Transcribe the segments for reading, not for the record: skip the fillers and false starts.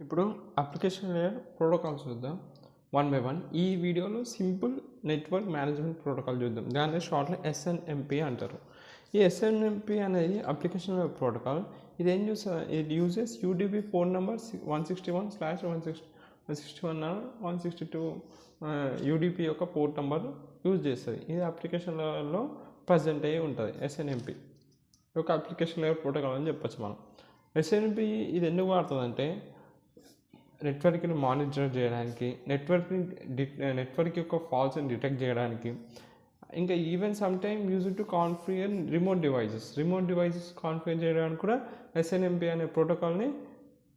ఇప్పుడు application layer protocols చూద్దాం one by one. ఈ వీడియోలో సింపుల్ నెట్వర్క్ మేనేజ్మెంట్ ప్రోటోకాల్ చూద్దాం. దాన్ని షార్ట్లో ఎస్ఎన్ఎంపి అంటారు. ఈ ఎస్ఎన్ఎంపి అనేది అప్లికేషన్ లేయర్ ప్రోటోకాల్. ఇది ఏం చూస్తుంది? ఇది uses UDP port number 161/161 UDP యొక్క పోర్ట్ నెంబర్ యూజ్ చేస్తుంది. ఇది అప్లికేషన్ లెవెల్లో ప్రజెంట్ అయ్యి ఉంటుంది. ఎస్ఎన్ఎంపి ఒక అప్లికేషన్ లేయర్ ప్రోటోకాల్ అని చెప్పచ్చు మనం. ఎస్ఎన్ఎంపి ఇది ఎందుకు వాడుతుందంటే నెట్వర్క్ని మానిటర్ చేయడానికి, నెట్వర్క్ యొక్క ఫాల్ట్స్ని డిటెక్ట్ చేయడానికి, ఇంకా even some time use to configure remote devices configure చేయడానికి కూడా ఎస్ఎన్ఎంపి అనే ప్రోటోకాల్ని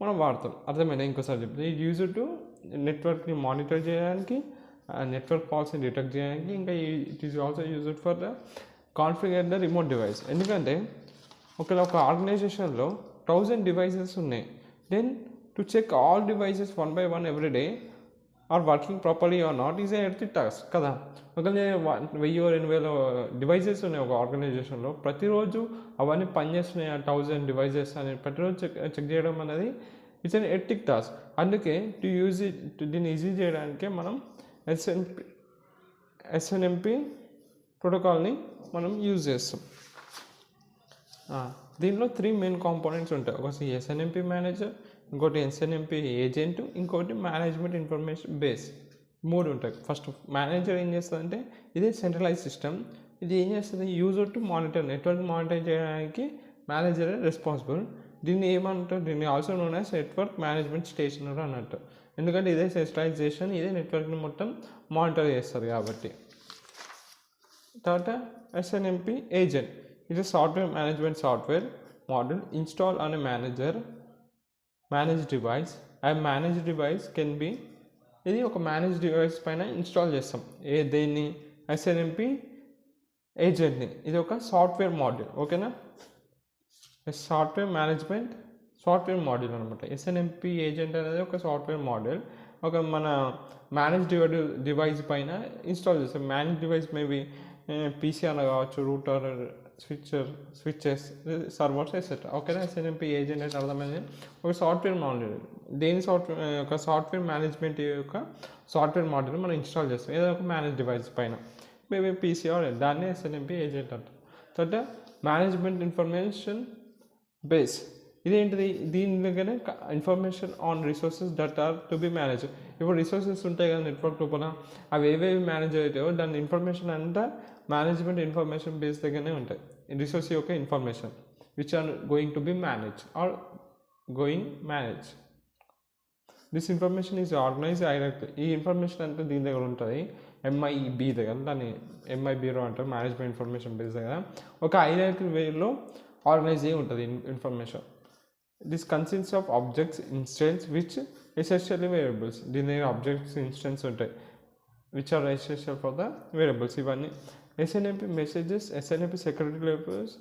మనం వాడతాం. అర్థమైనా? ఇంకోసారి చెప్తాం. ఇది యూజ్ టు నెట్వర్క్ని మానిటర్ చేయడానికి, నెట్వర్క్ ఫాల్ట్స్ని డిటెక్ట్ చేయడానికి, ఇంకా it is also used for the configure the remote device. ఎందుకంటే ఒక ఆర్గనైజేషన్లో 1000 డివైసెస్ ఉన్నాయి. Then to check all devices one by one every day are working properly or not is a hectic task కదా. ఒకవేళ 1000-2000 devices ఉన్నాయి ఒక ఆర్గనైజేషన్లో, ప్రతిరోజు అవన్నీ పనిచేస్తున్నాయి 1000 డివైసెస్ అని ప్రతిరోజు చెక్ చేయడం అనేది ఇట్స్ అన్ హెక్టిక్ టాస్క్. అందుకే దీన్ని ఈజీ చేయడానికే మనం ఎస్ఎన్ఎంపి ప్రోటోకాల్ని మనం యూజ్ చేస్తాం. దీనిలో 3 మెయిన్ కాంపోనెంట్స్ ఉంటాయి. ఒకటి ఎస్ఎన్ఎంపి మేనేజర్, ఇంకోటి ఎస్ఎన్ఎంపి ఏజెంట్, ఇంకోటి మేనేజ్మెంట్ ఇన్ఫర్మేషన్ బేస్. 3 ఉంటాయి. ఫస్ట్ మేనేజర్ ఏం చేస్తుందంటే ఇదే సెంట్రలైజ్ సిస్టమ్. ఇది ఏం చేస్తుంది? User to monitor, network monitor చేయడానికి మేనేజర్ రెస్పాన్సిబుల్. దీన్ని ఏమంటారు? దీన్ని also known as network management station అన్నట్టు. ఎందుకంటే ఇదే సెంట్రలైజేషన్, ఇదే నెట్వర్క్ని మొత్తం మానిటర్ చేస్తుంది కాబట్టి. తర్వాత ఎస్ఎన్ఎంపి ఏజెంట్. ఇది software management software model install on a managed device. A managed device can be, ఇది ఒక మేనేజ్ డివైస్ పైన ఇన్స్టాల్ చేస్తాం దేన్ని? ఎస్ఎన్ఎంపి ఏజెంట్ని. ఇది ఒక సాఫ్ట్వేర్ మోడ్యూల్. ఓకేనా? సాఫ్ట్వేర్ మోడ్యూల్ అనమాట. ఎస్ఎన్ఎంపి ఏజెంట్ అనేది ఒక సాఫ్ట్వేర్ మోడ్యూల్. ఒక మన మేనేజ్ డివైస్ పైన ఇన్స్టాల్ చేస్తాం. మేనేజ్ డివైస్ మేబీ పీసీ అన్న కావచ్చు, రూటర్, స్విచెస్, సర్వర్స్ ఎక్సెట్రా. ఓకేనా? ఎస్ఎన్ఎంపి ఏజెంట్ అంటే అర్థమైంది. ఒక సాఫ్ట్వేర్ మోడ్యూల్. ఒక సాఫ్ట్వేర్ మేనేజ్మెంట్ యొక్క సాఫ్ట్వేర్ మోడ్యూల్ మనం ఇన్స్టాల్ చేస్తాం ఏదో ఒక మేనేజ్ డివైస్ పైన, మేబీ పీసీ ఆర్ దాన్ని ఎస్ఎన్ఎంపి ఏజెంట్ అంటారు. తర్వాత మేనేజ్మెంట్ ఇన్ఫర్మేషన్ బేస్. ఇదేంటిది? దీని దగ్గరే information on resources that are to be manage. ఇప్పుడు రిసోర్సెస్ ఉంటాయి కదా నెట్వర్క్ లోపల, అవి ఏవేవి మేనేజ్ అవుతాయో దాని ఇన్ఫర్మేషన్ అంతా మేనేజ్మెంట్ ఇన్ఫర్మేషన్ బేస్ దగ్గరనే ఉంటాయి. రిసోర్స్ యొక్క information which are going to be manage. This information is organize hierarchy. ఈ ఇన్ఫర్మేషన్ అంతా దీని దగ్గర ఉంటుంది, ఎంఐబి దగ్గర. దాన్ని ఎంఐబిలో అంటారు, మేనేజ్మెంట్ ఇన్ఫర్మేషన్ బేస్ దగ్గర. ఒక హైరార్కీ వేలో ఆర్గనైజ్ అయ్యి ఉంటుంది information. This consists of objects, instance which essentially variables. దీని దగ్గర ఆబ్జెక్ట్స్, ఇన్స్టెన్స్ ఉంటాయి which are essential for the variables. ఇవన్నీ SNMP messages, SNMP security levels,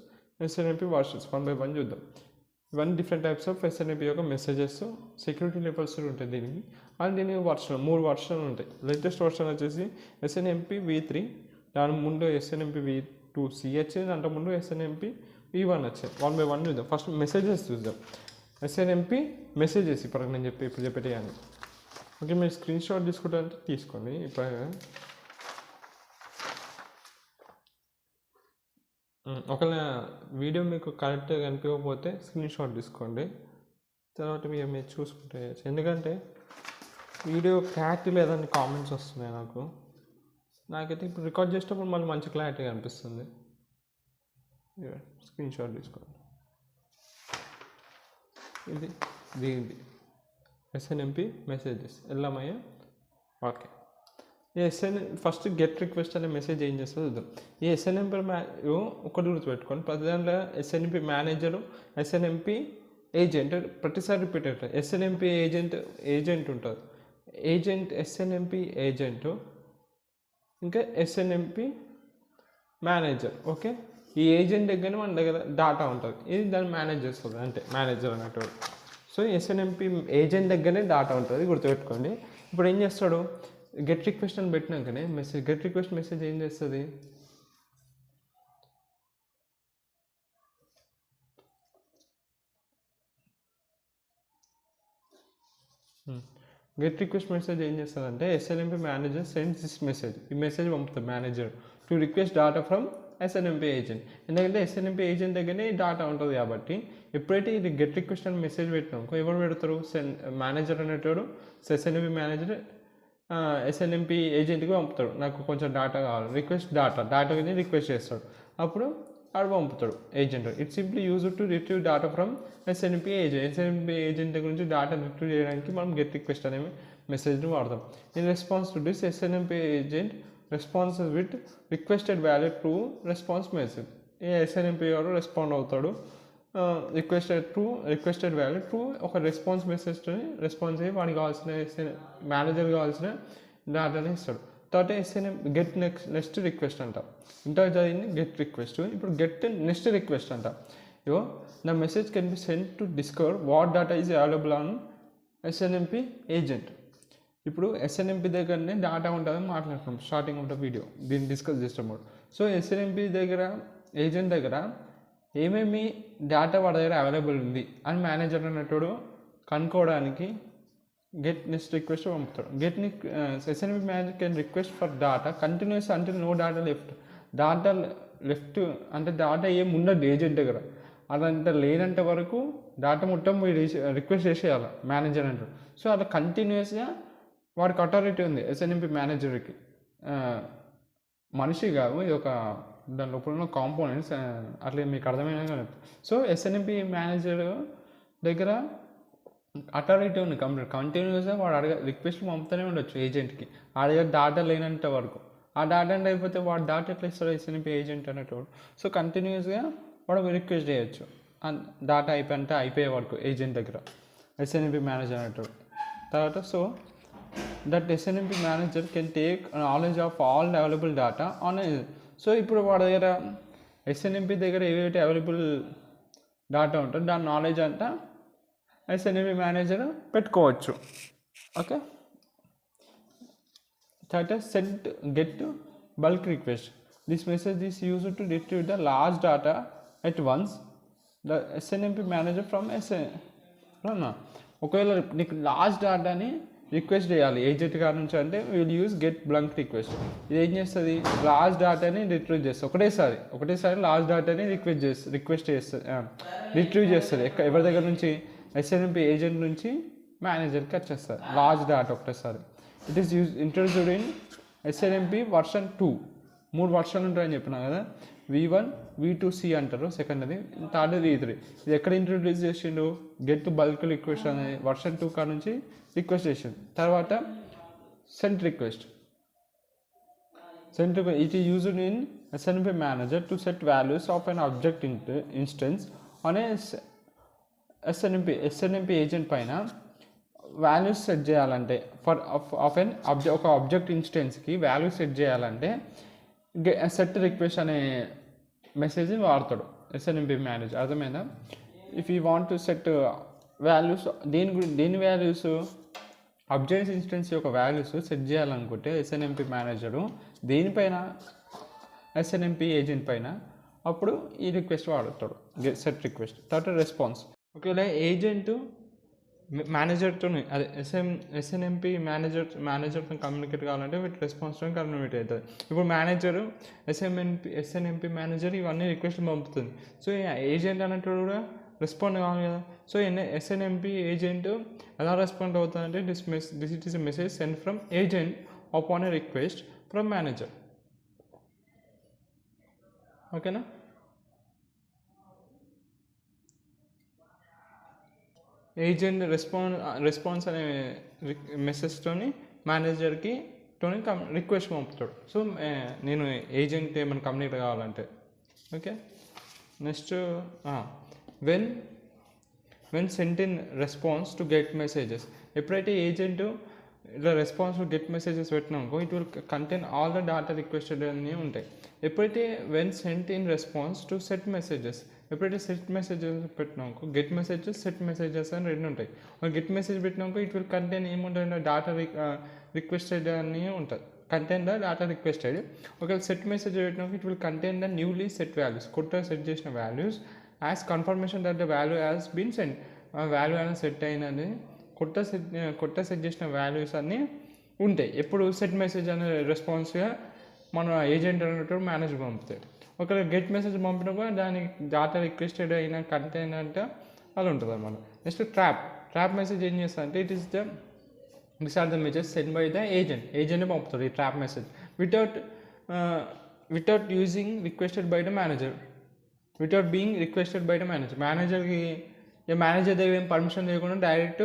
SNMP versions. 1 by 1 చూద్దాం. ఇవన్నీ డిఫరెంట్ టైప్స్ ఆఫ్ ఎస్ఎన్ఎంపి యొక్క మెసేజెస్, సెక్యూరిటీ లెవెల్స్ ఉంటాయి దీనికి. And దీనికి 3 వర్షన్లు ఉంటాయి. లేటెస్ట్ వర్షన్ వచ్చేసి ఎస్ఎన్ఎంపి V3, దాని ముందు ఎస్ఎన్ఎంపి V2C వచ్చింది, దాంట్లో ముందు ఎస్ఎన్ఎంపి V1 వచ్చింది. 1 by 1 చూద్దాం. ఫస్ట్ మెసేజెస్ చూద్దాం. ఎస్ఎన్ఎంపి మెసేజెస్ ఇప్పుడు నేను చెప్పేయాలి. ఓకే, మీరు స్క్రీన్ షాట్ తీసుకుంటారంటే తీసుకోండి. ఇప్పుడు ఒకవేళ వీడియో మీకు కరెక్ట్గా కనిపించకపోతే స్క్రీన్ షాట్ తీసుకోండి, తర్వాత మీరు చూసుకుంటే. ఎందుకంటే వీడియో క్లారిటీ లేదని కామెంట్స్ వస్తున్నాయి నాకైతే. ఇప్పుడు రికార్డ్ చేసేటప్పుడు మళ్ళీ మంచి క్లారిటీ కనిపిస్తుంది. స్క్రీన్ షాట్ తీసుకోండి. ఇది దీనిది ఎస్ఎన్ఎంపి మెసేజెస్ ఎల్లమయ్య. ఓకే, ఫస్ట్ గెట్ రిక్వెస్ట్ అనే మెసేజ్ ఏం చేస్తుందో చూద్దాం. ఈ ఎస్ఎన్ఎంపి ఒకటి గుర్తుపెట్టుకోండి, ప్రతి దాంట్లో ఎస్ఎన్ఎంపి మేనేజరు, ఎస్ఎన్ఎంపి ఏజెంట్ ప్రతిసారి రిపీట్ అవుతుంది. ఎస్ఎన్ఎంపి ఏజెంట్ ఉంటుంది. ఎస్ఎన్ఎంపి ఏజెంట్, ఇంకా ఎస్ఎన్ఎంపి మేనేజర్. ఓకే, ఈ ఏజెంట్ దగ్గర మన దగ్గర డాటా ఉంటుంది, ఇది దాన్ని మేనేజ్ చేస్తుంది, అంటే మేనేజర్ అన్నట్టు. సో ఎస్ఎన్ఎంపి ఏజెంట్ దగ్గరనే డాటా ఉంటుంది, గుర్తుపెట్టుకోండి. ఇప్పుడు ఏం చేస్తాడు? గెట్ రిక్వెస్ట్ అని పెట్టినాకనే గెట్ రిక్వెస్ట్ మెసేజ్ ఏం చేస్తుంది? గెట్ రిక్వెస్ట్ మెసేజ్ ఏం చేస్తుందంటే SNMP manager sends this message, ఈ మెసేజ్ పంపుతుంది manager to request data from SNMP agent. ఎందుకంటే ఎస్ఎన్ఎంపీ ఏజెంట్ దగ్గరనే డాటా ఉంటుంది కాబట్టి ఎప్పుడైతే ఇది గెట్ రిక్వెస్ట్ అని మెసేజ్ పెట్టినాం ఎవరు పెడతారు, మేనేజర్ అనేటోడు ఎస్ఎన్ఎంపీ మేనేజర్ ఎస్ఎన్ఎంపీ ఏజెంట్కి పంపుతాడు, నాకు కొంచెం డాటా కావాలి, డాటా కింద రిక్వెస్ట్ చేస్తాడు, అప్పుడు ఆడు పంపుతాడు agent. It simply use to retrieve data from SNMP agent దగ్గర నుంచి డాటా రిట్రీవ్ చేయడానికి మనం గెట్ రిక్వెస్ట్ అనే మెసేజ్ని వాడతాం. In response to this SNMP agent response with requested value through response message. ఈ ఎస్ఎన్ఎంపీ వాడు రెస్పాండ్ అవుతాడు రిక్వెస్టెడ్ వాల్యూ ట్రూ ఒక రెస్పాన్స్ మెసేజ్ని రెస్పాన్స్ అయ్యి వాడికి కావాల్సిన మేనేజర్ కావాల్సిన డాటాని ఇస్తాడు. తర్వాత ఎస్ఎన్ఎం గెట్ నెక్స్ట్ రిక్వెస్ట్ అంట. ఇంటర్ జరిగింది గెట్ రిక్వెస్ట్, ఇప్పుడు గెట్ నెక్స్ట్ రిక్వెస్ట్ అంట. ఇగో the message can be send to discover what data is available on SNMP agent. ఇప్పుడు ఎస్ఎన్ఎంపీ దగ్గరనే డాటా ఉంటుందని మాట్లాడుతున్నాం స్టార్టింగ్ ఆఫ్ ద వీడియో, దీన్ని డిస్కస్ చేస్తాము. సో ఎస్ఎన్ఎంపీ దగ్గర ఏజెంట్ దగ్గర ఏమేమి డేటా వాడి దగ్గర అవైలబుల్ ఉంది అని మేనేజర్ అన్నట్టు కనుక్కోవడానికి గెట్ నెక్స్ట్ రిక్వెస్ట్ పంపుతాడు. SNMP manager can request for data continuous అంటే నో డాటా లెఫ్ట్ అంటే డాటా ఏం ఉండదు ఏజెంట్ దగ్గర, అదంతా లేనంత వరకు డాటా మొత్తం రిక్వెస్ట్ చేసేయాలి మేనేజర్ అంటాడు. సో అలా కంటిన్యూస్గా వాడికి అథారిటీ ఉంది ఎస్ఎన్ఎంపీ మేనేజర్కి, మనిషి కాదు, ఇది ఒక దాని లోపల ఉన్న కాంపోనెంట్స్, అట్లా మీకు అర్థమైనా కానీ. సో ఎస్ఎన్ఎంపీ మేనేజర్ దగ్గర అథారిటీ ఉంది కంటిన్యూస్గా వాడు రిక్వెస్ట్ పంపుతూనే ఉండొచ్చు ఏజెంట్కి, ఆ దగ్గర డాటా లేనంత వరకు. ఆ డాటా అంటే అయిపోతే వాడు డాటా ఎట్లా ఇస్తాడు ఎస్ఎన్ఎంపీ ఏజెంట్ అనేటోడు. సో కంటిన్యూస్గా వాడు రిక్వెస్ట్ చేయొచ్చు డాటా అయిపోయే వరకు ఏజెంట్ దగ్గర ఎస్ఎన్ఎంపీ మేనేజర్ అనేటోడు. తర్వాత so that SNMP manager can take knowledge of all available data on. So ఇప్పుడు వాడి దగ్గర ఎస్ఎన్ఎంపీ దగ్గర ఏవైతే అవైలబుల్ డాటా ఉంటుందో దాని నాలెడ్జ్ అంతా ఎస్ఎన్ఎంపీ మేనేజర్ పెట్టుకోవచ్చు. ఓకే, తర్వాత send get bulk request. This message is used to retrieve the large data at once the SNMP manager from ఒకవేళ నీకు లార్జ్ డాటాని రిక్వెస్ట్ చేయాలి ఏజెంట్ గారి నుంచి అంటే విల్ యూజ్ గెట్ బ్లంక్ రిక్వెస్ట్. ఇది ఏం చేస్తుంది, లార్జ్ డాటాని రిట్రీవ్ చేస్తుంది ఒకటేసారి లార్జ్ డాటాని రిక్వెస్ట్ చేస్తుంది రిట్రీవ్ చేస్తుంది. ఎవరి దగ్గర నుంచి, ఎస్ఎన్ఎంపీ ఏజెంట్ నుంచి మేనేజర్కి వచ్చేస్తుంది లార్జ్ డాటా ఒకటేసారి. It is introduced in SNMP version 2, 3 వర్షన్లు ఉంటాయని చెప్పినా కదా, V1 V2C అంటారు సెకండ్ది, థర్డ్ V3. ఇది ఎక్కడ ఇంట్రొడ్యూస్ చేసిండు, గెట్ బల్క్ రిక్వెస్ట్ అనే వర్షన్ 2 కాడ నుంచి రిక్వెస్ట్ చేసిండు. తర్వాత send request it is used in SNMP manager to set values of an object instance అనే ఎస్ఎన్ఎంపీ ఏజెంట్ పైన వాల్యూస్ సెట్ చేయాలంటే ఒక ఆబ్జెక్ట్ ఇన్స్టెన్స్కి వాల్యూస్ సెట్ చేయాలంటే సెట్ రిక్వెస్ట్ అనే మెసేజ్ వాడతాడు ఎస్ఎన్ఎంపీ మేనేజర్. అర్థమైందా? If you want to set values, దేని values, object instance యొక్క values set చేయాలనుకుంటే ఎస్ఎన్ఎంపీ మేనేజరు దేనిపైన, ఎస్ఎన్ఎంపీ ఏజెంట్ పైన, అప్పుడు ఈ రిక్వెస్ట్ వాడతాడు సెట్ రిక్వెస్ట్. తర్వాత రెస్పాన్స్. ఒకవేళ ఏజెంట్ మేనేజర్తో అదే ఎస్ఎన్ఎంపీ మేనేజర్తో కమ్యూనికేట్ కావాలంటే వీటి రెస్పాన్స్తో కమ్యూనికేట్ అవుతుంది. ఇప్పుడు మేనేజరు ఎస్ఎన్ఎంపీ మేనేజర్ ఇవన్నీ రిక్వెస్ట్ పంపుతుంది. సో ఏజెంట్ అన్నట్టు కూడా రెస్పాండ్ కావాలి కదా. సో ఎస్ఎన్ఎంపీ ఏజెంట్ ఎలా రెస్పాండ్ అవుతుందంటే this it is a message send from agent upon a request from manager. ఓకేనా? ఏజెంట్ రెస్పాన్స్ అనే మెసేజ్తోని మేనేజర్కి రిక్వెస్ట్ పంపుతాడు. సో నేను ఏజెంట్ ఏమైనా కమ్యూనికేట్ కావాలంటే. Okay, next when sent in response to get messages. ఎప్పుడైతే ఏజెంట్ ఇట్లా రెస్పాన్స్ టు గెట్ మెసేజెస్ పెట్టినాకో it will contain all the data requested అన్నీ ఉంటాయి. ఎప్పుడైతే when sent in response to set messages, ఎప్పుడైతే సెట్ మెసేజెస్ పెట్టినాకో get messages set messages అని రెండు ఉంటాయి. గెట్ మెసేజ్ పెట్టినాకో ఇట్ విల్ కంటైన్ ఏముంటుంది, డాటా రిక్వెస్టెడ్ అని ఉంటుంది, కంటైన్ ద డాటా రిక్వెస్టెడ్. ఒకవేళ సెట్ మెసేజ్ పెట్టినాక it will contain the newly set values, కొత్తగా సెట్ చేసిన values as confirmation that the value has been send. Value అనేది set అయినది కొత్త సెట్ చేసిన వాల్యూస్ అన్నీ ఉంటాయి. ఎప్పుడు సెట్ మెసేజ్ అనే రెస్పాన్స్గా మన ఏజెంట్ అనేటువంటి మేనేజర్ పంపుతాయి. ఒకవేళ గెట్ మెసేజ్ పంపినప్పుడు దానికి డేటా రిక్వెస్టెడ్ అయిన కంటెంట్ అంటే అది ఉంటుంది అన్నమాట. నెక్స్ట్ ట్రాప్ మెసేజ్ ఏం చేస్తా అంటే these are the messages sent by the agent పంపుతాడు ఈ trap message without using requested by the manager, without being requested by the మేనేజర్కి మేనేజర్ దగ్గర ఏం పర్మిషన్ లేకుండా డైరెక్ట్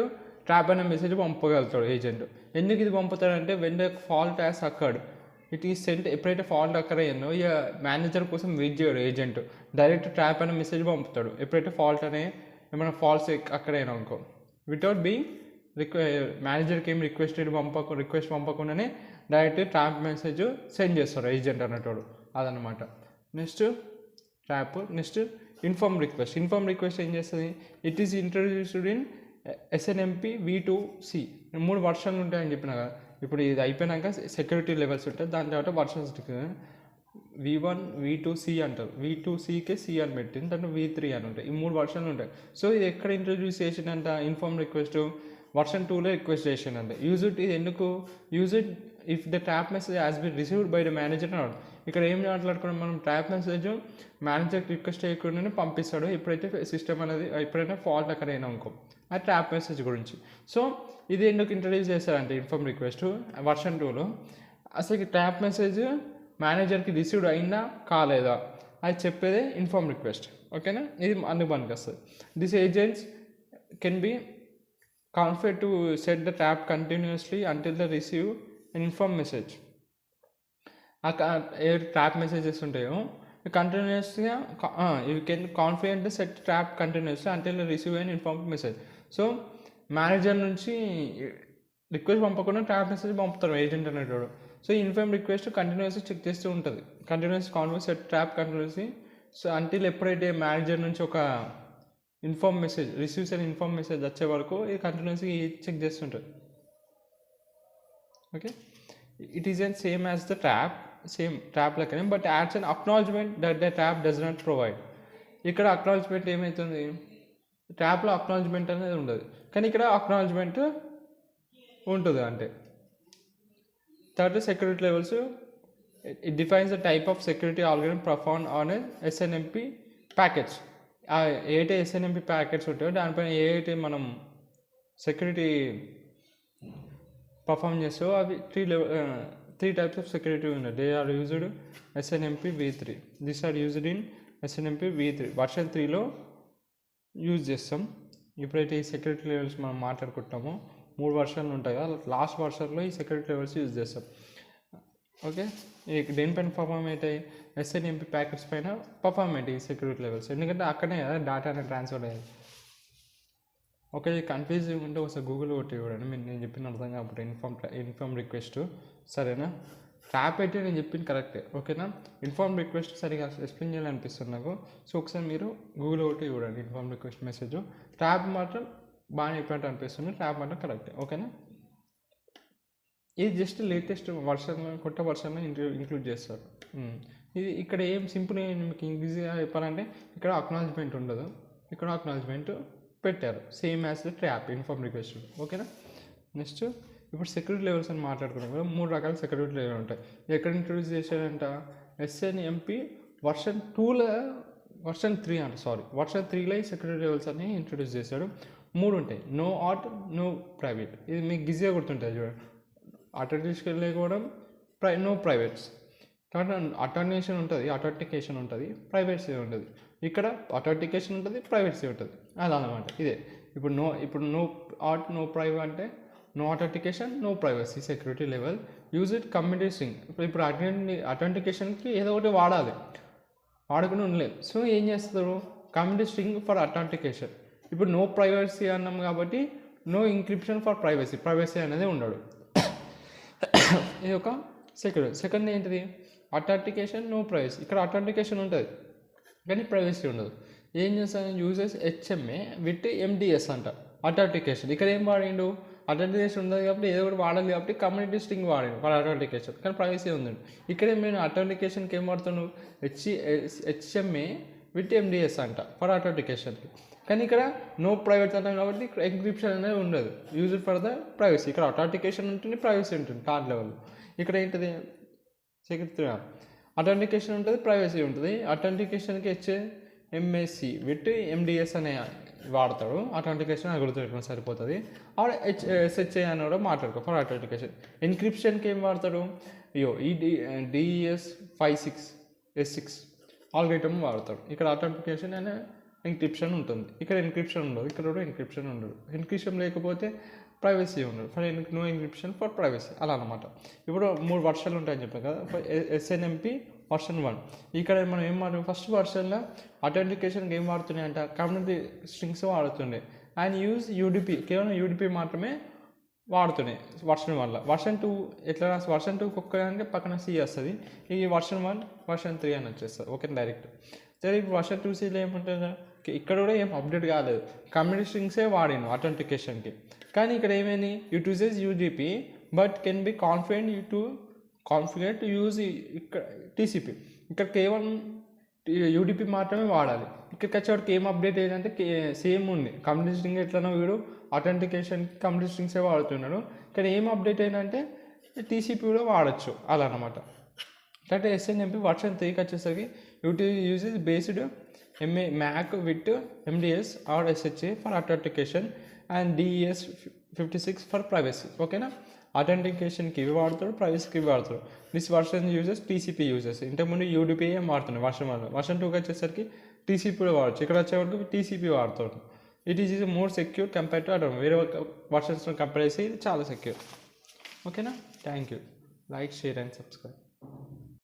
ట్రాప్ అనే మెసేజ్ పంపగలుగుతాడు ఏజెంట్. ఎందుకు ఇది పంపుతాడంటే when the fault has occurred it is sent, ఎప్పుడైతే ఫాల్ట్ అక్కర్ అయ్యిందో ఇక మేనేజర్ కోసం వెయిట్ చేయడు ఏజెంట్, డైరెక్ట్ ట్రాప్ అనే మెసేజ్ పంపుతాడు ఎప్పుడైతే ఫాల్ట్ అనే ఏమైనా ఫాల్స్ అక్కర్ అయినా అనుకో. వితౌట్ బీయింగ్ మేనేజర్కి ఏం రిక్వెస్ట్ పంపకుండానే డైరెక్ట్ ట్రాప్ మెసేజ్ సెండ్ చేస్తారు ఏజెంట్ అన్నట్టు అదనమాట. Next trap. Next inform request ఏం చేస్తుంది, it is introduced in SNMP V2C. 3 వర్షన్లు ఉంటాయని చెప్పిన కదా. ఇప్పుడు ఇది అయిపోయినాక సెక్యూరిటీ లెవెల్స్ ఉంటాయి, దాని తర్వాత వర్షన్స్ V1 V2C అంటారు. V2Cకే C అని పెట్టింది, దాంట్లో V3 అని ఉంటాయి. ఈ 3 వర్షన్లు ఉంటాయి. సో ఇది ఎక్కడ ఇంట్రడ్యూస్ చేసిందంట ఇన్ఫార్మ్ రిక్వెస్ట్ వర్షన్ 2లో రిక్వెస్ట్ చేసిందంట. యూజ్ ఇట్ ఇది ఎందుకు, use it if the trap message has been received by the manager అన్నాడు. ఇక్కడ ఏం మాట్లాడుకున్నాం మనం, ట్రాప్ మెసేజ్ మేనేజర్కి రిక్వెస్ట్ చేయకుండానే పంపిస్తాడు ఎప్పుడైతే సిస్టమ్ అనేది ఎప్పుడైనా ఫాల్ట్ అక్కడ అయినా అనుకో, ఆ ట్రాప్ మెసేజ్ గురించి. సో ఇది ఎందుకు ఇంట్రడ్యూస్ చేశారంటే ఇన్ఫార్మ్ రిక్వెస్ట్ వర్షన్ 2లో అసలు ట్రాప్ మెసేజ్ మేనేజర్కి రిసీవ్డ్ అయిందా కాలేదా అది చెప్పేదే ఇన్ఫార్మ్ రిక్వెస్ట్. ఓకేనా, ఇది అందుకు పనికి వస్తుంది. This agents can be configured to set the trap continuously until the receive and inform message. A trap messages ఉంటాయో కంటిన్యూస్గా you can configure the set trap continuously until the receive and inform message. So manager నుంచి request పంపకుండా trap message పంపుతారు agent అనేటోడు. So inform request కంటిన్యూస్గా check చేస్తూ ఉంటుంది, continuous configure set trap continuously. So until ఎప్పుడైతే manager నుంచి ఒక inform message receives and inform message వచ్చే వరకు ఇది కంటిన్యూస్గా చెక్ చేస్తుంటుంది. Okay, it is and same as the same trap లెక్కనే, but adds and acknowledgement that the trap does not provide. ఇక్కడ అక్నాలజ్మెంట్ ఏమవుతుంది, ట్రాప్లో అక్నాలజ్మెంట్ అనేది ఉండదు, కానీ ఇక్కడ అక్నాలజ్మెంట్ ఉంటుంది. అంటే third security levels, it defines the type of security algorithm perform on SNMP packets. ఏదైతే SNMP ప్యాకెట్స్ ఉంటాయో దానిపైన ఏదైతే మనం సెక్యూరిటీ పర్ఫామ్ చేస్తావో అవి 3 types of security ఉన్నాయి. They are used SNMP V3. This are used in SNMP V3 version 3లో use చేస్తాం. ఇప్పుడైతే ఈ సెక్యూరిటీ లెవెల్స్ మనం మాట్లాడుకుంటామో 3 వర్షన్లు ఉంటాయి కదా, లాస్ట్ వర్షన్లో ఈ సెక్యూరిటీ లెవెల్స్ యూజ్ చేస్తాం. ఓకే, దేనిపైన పర్ఫామ్ అవుతాయి, SNMP ప్యాకెట్స్ పైన పర్ఫామ్ అవుతాయి ఈ సెక్యూరిటీ లెవెల్స్, ఎందుకంటే అక్కడే కదా డేటా అనేది ట్రాన్స్ఫర్ అయ్యేది. ఓకే, కన్ఫ్యూజింగ్ ఉంటే ఒకసారి గూగుల్ కొట్టి చూడండి, నేను చెప్పిన అర్థం కాబట్టి ఇన్ఫార్మ్ రిక్వెస్ట్. సరేనా, ట్రాప్ అయితే నేను చెప్పింది కరెక్టే. ఓకేనా, ఇన్ఫార్మ్ రిక్వెస్ట్ సరిగా ఎక్స్ప్లెయిన్ చేయాలనిపిస్తుంది నాకు. సో ఒకసారి మీరు గూగుల్ కొట్టి చూడండి ఇన్ఫార్మ్ రిక్వెస్ట్ మెసేజ్. ట్రాప్ మాత్రం బాగా చెప్పినట్టు అనిపిస్తుంది, ట్రాప్ మాత్రం కరెక్టే. ఓకేనా, ఇది జస్ట్ లేటెస్ట్ వర్షన్, కొత్త వర్షన్లో ఇంక్లూడ్ చేస్తారు. ఇది ఇక్కడ ఏం సింపుల్ మీకు ఈజీగా చెప్పాలంటే ఇక్కడ అక్నాలజ్మెంట్ ఉండదు, ఇక్కడ అక్నాలజ్మెంట్ పెట్టారు same as the trap inform request. ఓకేనా, నెక్స్ట్ ఇప్పుడు సెక్యూరిటీ లెవెల్స్ అని మాట్లాడుకున్నాం కదా, 3 రకాల సెక్యూరిటీ లెవెల్ ఉంటాయి. ఎక్కడ ఇంట్రొడ్యూస్ చేశారంట, SNMP వర్షన్ 2లో వర్షన్ 3లో ఈ సెక్యూరిటీ లెవెల్స్ అన్ని ఇంట్రొడ్యూస్ చేశాడు. 3 ఉంటాయి, నో ఆట్, నో ప్రైవేట్. ఇది మీకు ఈజీగా గుర్తుంటుంది చూడండి, అథెంటికేషన్ లేకపోవడం, నో ప్రైవేట్స్. తర్వాత అథెంటికేషన్ ఉంటుంది, ప్రైవేట్సీ ఉంటుంది. ఇక్కడ అథెంటికేషన్ ఉంటుంది, ప్రైవేట్సీ ఉంటుంది, అదనమాట. ఇదే ఇప్పుడు నో ఆట్ నో ప్రైవేట్ అంటే no authentication no privacy security level. Use it community string. ఇప్పుడు అథెంటికేషన్కి ఏదో ఒకటి వాడకుండా ఉండలేదు. సో ఏం చేస్తారు, కమ్యూనిటీ స్ట్రింగ్ ఫర్ అథెంటికేషన్. ఇప్పుడు నో ప్రైవసీ అన్నాం కాబట్టి నో ఇంక్రిప్షన్ ఫర్ ప్రైవసీ అనేది ఉండడు. ఇది ఒక సెక్యూరిటీ. సెకండ్ ఏంటిది, అథెంటికేషన్ నో ప్రైవసీ. ఇక్కడ అథెంటికేషన్ ఉంటుంది కానీ ప్రైవసీ ఉండదు. ఏం చేస్తాను, యూజెస్ HMA విత్ MDS అంట అథెంటికేషన్. ఇక్కడ ఏం వాడిండు, అథెంటికేషన్ ఉండదు కాబట్టి ఏదో ఒకటి వాడాలి కాబట్టి కమ్యూనిటీ స్ట్రింగ్ వాడాడు ఫర్ అథెంటికేషన్, కానీ ప్రైవసీ ఉందండి. ఇక్కడ నేను అథెంటికేషన్కి ఏం వాడుతాను, HMA విత్ MDS అంట ఫర్ అథెంటికేషన్కి. కానీ ఇక్కడ నో ప్రైవేట్ అంటాం కాబట్టి ఇక్కడ ఎన్క్రిప్షన్ అనేది ఉండదు. Used for the privacy. ఇక్కడ అథెంటికేషన్ ఉంటుంది, ప్రైవసీ ఉంటుంది కార్డ్ లెవెల్. ఇక్కడ ఏంటిది సెక్యూరిటీ అథెంటికేషన్ ఉంటుంది, ప్రైవసీ ఉంటుంది. అథెంటికేషన్కి HMSC విత్ MDS అనే వాడతాడు. అథెంటికేషన్ అది గుర్తుపెట్టుకుని సరిపోతుంది. ఆర్ SHA అని కూడా మాట్లాడుకో ఫర్ అథెంటికేషన్. ఎన్క్రిప్షన్కి ఏం వాడతాడు? ఈ DES56 S6 ఆల్గరిథం వాడతాడు. ఇక్కడ అథెంటికేషన్ అనే ఎన్క్రిప్షన్ ఉంటుంది. ఇక్కడ ఎన్క్రిప్షన్ ఉండదు, ఇక్కడ కూడా ఎన్క్రిప్షన్ ఉండదు. ఎన్క్రిప్షన్ లేకపోతే ప్రైవసీ ఉండదు. For no encryption for privacy అలా అనమాట. ఇప్పుడు 3 వర్షన్లు ఉంటాయని చెప్పాను కదా. SNMP version 1. ఇక్కడ మనం ఏం వాడు ఫస్ట్ వర్షన్లో అథెంటికేషన్కి ఏం వాడుతున్నాయి అంటే కమ్యూనిటీ స్ట్రింగ్స్ వాడుతుండే. అండ్ యూజ్ UDP కేవలం UDP మాత్రమే వాడుతున్నాయి వర్షన్ 1లో. వర్షన్ 2 ఎట్లా రాసి వర్షన్ 2 ఒక్కదానికి పక్కన C వస్తుంది. ఈ వర్షన్ 1 వర్షన్ 3 అని వచ్చేస్తుంది. Okay direct. సరే ఇప్పుడు వర్షన్ 2Cలో ఏముంటుంది? ఇక్కడ కూడా ఏం అప్డేట్ కాలేదు, కమ్యూనిటీ స్ట్రింగ్సే వాడిను అథెంటికేషన్కి. కానీ ఇక్కడ ఏమైంది? It uses UDP but can be configure to use ఇక్కడ TCP. ఇక్కడ కేవలం UDP మాత్రమే వాడాలి. ఇక్కడికి వచ్చేవాడికి ఏం అప్డేట్ ఏంటంటే సేమ్ ఉంది. కమ్యూనిటీ స్ట్రింగ్ ఎట్లనో వీడు అథెంటికేషన్ కమ్యూనిటీ స్ట్రింగ్సే వాడుతున్నాడు. కానీ ఏం అప్డేట్ ఏంటంటే TCP కూడా వాడచ్చు అలా అనమాట. అంటే SNMP వర్షన్ 3కి వచ్చేసరికి uses based MAC with MDS or SHA for authentication and DES56 for privacy. ఓకేనా? అథెంటికేషన్కి ఇవి వాడతాడు, ప్రైవసీకి ఇవి వాడతాడు. This version uses TCP uses. ఇంతకుముందు UDP ఏం వాడుతున్నాయి వర్షన్ 1. వర్షన్ 2కి వచ్చేసరికి TCP కూడా వాడచ్చు. ఇక్కడ వచ్చేవరకు TCP వాడతాడు. It is more secure compare to other వేరే వర్షన్స్లో కంపేర్ చేసి ఇది చాలా సెక్యూర్. ఓకేనా? Thank you. Like, share and subscribe.